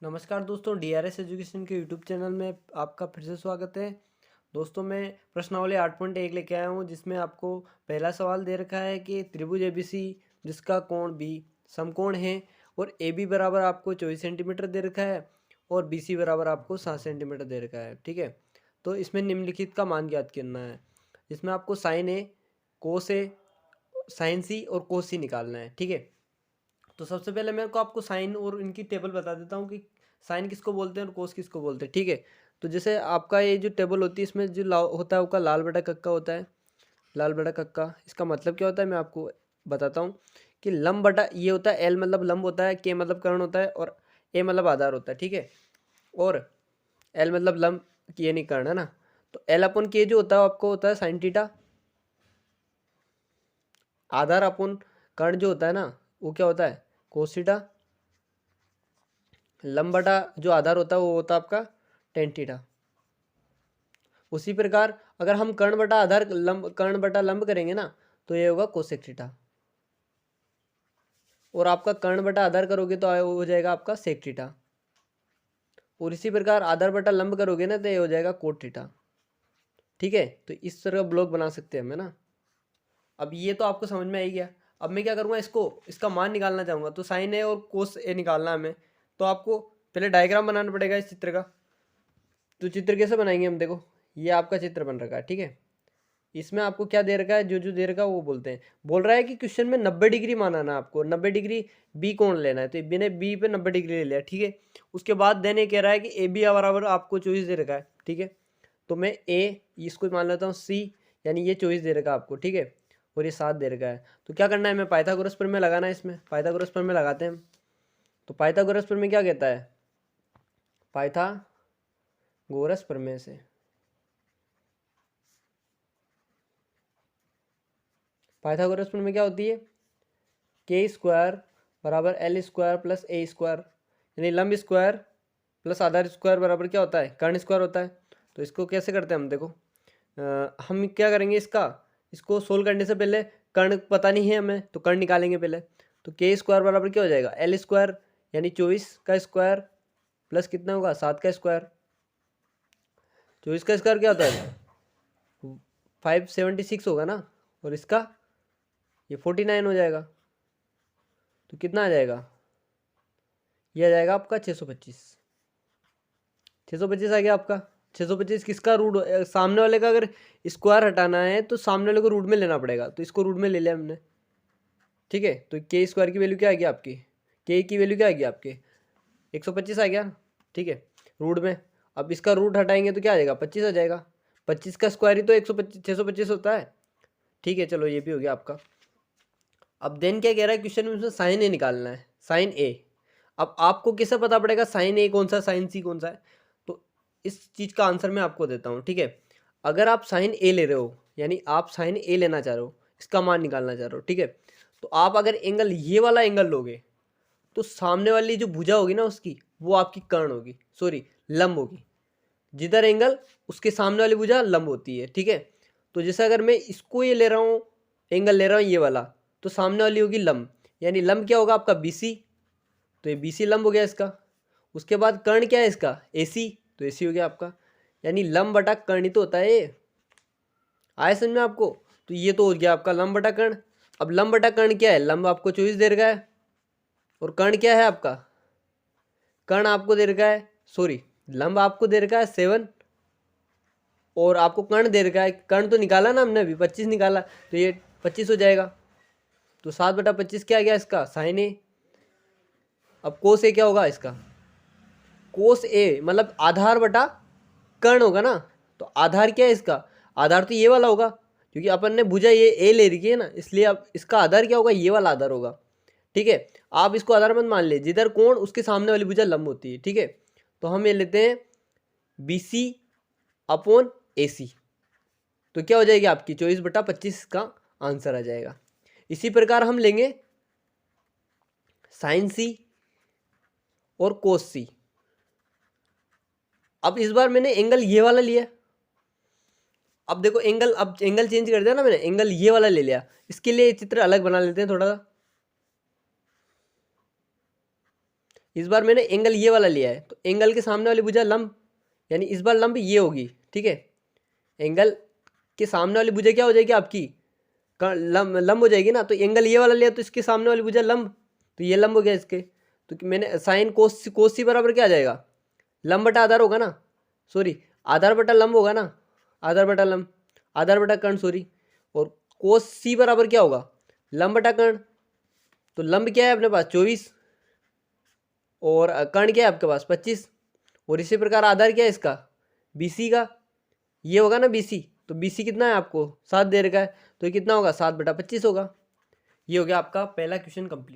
नमस्कार दोस्तों, DRS education के यूट्यूब चैनल में आपका फिर से स्वागत है। दोस्तों, मैं प्रश्नावली 8.1 लेके आया हूँ, जिसमें आपको पहला सवाल दे रखा है कि त्रिभुज एबीसी जिसका कोण बी समकोण है और ए बी बराबर आपको 24 सेंटीमीटर दे रखा है और बी सी बराबर आपको 7 सेंटीमीटर दे रखा है। ठीक है, तो इसमें निम्नलिखित का मान ज्ञात करना है। इसमें आपको साइन ए, कोस ए, साइन सी और कोस सी निकालना है। ठीक है, तो सबसे पहले मेरे को आपको साइन और इनकी टेबल बता देता हूँ कि साइन किसको बोलते हैं और कोस किसको बोलते हैं। ठीक है, तो जैसे आपका ये जो टेबल होती है, इसमें जो होता है उसका लाल बटा कक्का होता है। लाल बटा कक्का इसका मतलब क्या होता है मैं आपको बताता हूँ कि लंब बटा ये होता है। एल मतलब लंब होता है, के मतलब कर्ण होता है और ए मतलब आधार होता है। ठीक है, और एल मतलब लंब, ये नहीं कर्ण है ना। तो एल अपन के जो होता है आपको होता है साइन थीटा। आधार अपन कर्ण जो होता है ना, वो क्या होता है कोस थीटा। लंब बटा जो आधार होता है वो होता है आपका टेन थीटा। उसी प्रकार अगर हम कर्ण बटा आधार लंब कर्ण बटा लंब करेंगे ना, तो ये होगा कोसेक थीटा। और आपका कर्ण बटा आधार करोगे तो हो जाएगा आपका सेक थीटा। और इसी प्रकार आधार बटा लंब करोगे ना, तो ये हो जाएगा कोट थीटा। ठीक है, तो इस तरह का ब्लॉक बना सकते हैं हम, है ना। अब ये तो आपको समझ में आ ही गया। अब मैं क्या करूँगा, इसका मान निकालना चाहूँगा, तो साइन ए और कोस ए निकालना है हमें। तो आपको पहले डायग्राम बनाना पड़ेगा इस चित्र का। तो चित्र कैसे बनाएंगे हम, देखो ये आपका चित्र बन रखा है। ठीक है, इसमें आपको क्या दे रखा है, जो दे रखा है वो बोलते हैं। बोल रहा है कि क्वेश्चन में 90 डिग्री माना ना, आपको 90 डिग्री बी कोण लेना है, तो मैंने बी पे 90 डिग्री ले लिया। ठीक है, उसके बाद देने कह रहा है कि ए बी बराबर आपको 24 दे रखा है। ठीक है, तो मैं ए इसको मान लेता हूँ सी, यानी ये 24 दे रखा है आपको। ठीक है, और ये 7 दे रखा है। तो क्या करना है, मैं पाइथागोरस प्रमेय लगाना है। इसमें पाइथागोरस प्रमेय लगाते हैं हम। तो पाइथागोरस प्रमेय क्या कहता है, पाइथागोरस प्रमेय से पाइथागोरस प्रमेय क्या होती है, के स्क्वायर बराबर एल स्क्वायर प्लस ए स्क्वायर, यानी लंब स्क्वायर प्लस आधार स्क्वायर बराबर क्या होता है, कर्ण स्क्वायर होता है। तो इसको कैसे करते हैं हम, देखो हम क्या करेंगे, इसको सोल्व करने से पहले कर्ण पता नहीं है हमें, तो कर्ण निकालेंगे पहले। तो के स्क्वायर बराबर क्या हो जाएगा, एल स्क्वायर यानी 24 का स्क्वायर प्लस कितना होगा 7 का स्क्वायर। 24 का स्क्वायर क्या होता है 576 होगा ना, और इसका ये 49 हो जाएगा। तो कितना आ जाएगा, ये आ जाएगा आपका 625। 625 आ गया आपका। 625 किसका रूट, सामने वाले का अगर स्क्वायर हटाना है तो सामने वाले को रूट में लेना पड़ेगा, तो इसको रूट में ले लिया हमने। ठीक है, तो के स्क्वायर की वैल्यू क्या आएगी आपकी, के की वैल्यू क्या आएगी आपके 125 आ गया। ठीक है, रूट में अब इसका रूट हटाएंगे तो क्या आ जाएगा 25 आ जाएगा। 25 का स्क्वायर ही तो 125 625 होता है। ठीक है, चलो ये भी हो गया आपका। अब देन क्या कह रहा है क्वेश्चन में, उसमें साइन ए निकालना है, साइन ए। अब आपको कैसे पता पड़ेगा साइन ए कौन सा साइन सी कौन सा है, तो इस चीज़ का आंसर मैं आपको देता हूँ। ठीक है, अगर आप साइन ए ले रहे हो, यानी आप साइन ए लेना चाह रहे हो, इसका मान निकालना चाह रहे हो। ठीक है, तो आप अगर एंगल ये वाला एंगल लोगे, तो सामने वाली जो भुजा होगी ना उसकी, वो आपकी कर्ण होगी, सॉरी लंब होगी। जिधर एंगल उसके सामने वाली भुजा लंब होती है। ठीक है, तो जैसे अगर मैं इसको ये ले रहा हूँ, एंगल ले रहा हूँ ये वाला, तो सामने वाली होगी लंब, यानी लंब क्या होगा आपका बीसी। तो ये बीसी लंब हो गया इसका। उसके बाद कर्ण क्या है इसका एसी, तो एसी हो गया आपका। यानी लंब बटा कर्ण ही तो होता है ये। आए समझ में आपको, तो ये तो हो गया आपका लंब बटा कर्ण। अब लंब बटा कर्ण क्या है, लंब आपको 24 दे रखा है और कर्ण क्या है आपका, कर्ण आपको दे रखा है, सॉरी लंब आपको दे रखा है 7 और आपको कर्ण दे रखा है। कर्ण तो निकाला ना हमने अभी 25 निकाला, तो ये 25 हो जाएगा। तो 7/25 क्या आ गया इसका साइन ए। अब कोस ए क्या होगा इसका, कोस ए मतलब आधार बटा कर्ण होगा ना। तो आधार क्या है इसका, आधार तो ये वाला होगा, क्योंकि अपन ने भुजा ये ए ले रखी है ना, इसलिए अब इसका आधार क्या होगा, ये वाला आधार होगा। ठीक है, आप इसको आधार मत मान ले, जिधर कोण उसके सामने वाली भुजा लंब होती है। ठीक है, तो हम ये लेते हैं बी सी अपॉन ए सी। तो क्या हो जाएगी आपकी 24/25 का आंसर आ जाएगा। इसी प्रकार हम लेंगे साइन सी और कोस सी। अब इस बार मैंने एंगल ये वाला लिया। अब देखो एंगल, अब एंगल चेंज कर दिया ना मैंने, एंगल ये वाला ले लिया। इसके लिए चित्र अलग बना लेते हैं थोड़ा सा। इस बार मैंने एंगल ये वाला लिया है, तो एंगल के सामने वाली भुजा लंब, यानी इस बार लंब ये होगी, ठीक है। एंगल के सामने वाली भुजा क्या हो जाएगी आपकी, लंब हो जाएगी ना। तो एंगल ये वाला लिया तो इसके सामने वाली भुजा लंब, तो ये लंब हो गया इसके। तो मैंने साइन कोस सी बराबर क्या आ जाएगा, लंब बटा आधार होगा ना, सॉरी आधार बटा लंब होगा ना, आधार बटा लंब, आधार बटा कर्ण सॉरी। और कोस सी बराबर क्या होगा, लंब बटा कर्ण। तो लंब क्या है अपने पास 24 और कर्ण क्या है आपके पास 25। और इसी प्रकार आधार क्या है इसका, BC का, ये होगा ना BC। तो BC कितना है आपको 7 दे रखा है, तो ये कितना होगा 7/25 होगा। ये हो गया आपका पहला क्वेश्चन कंप्लीट।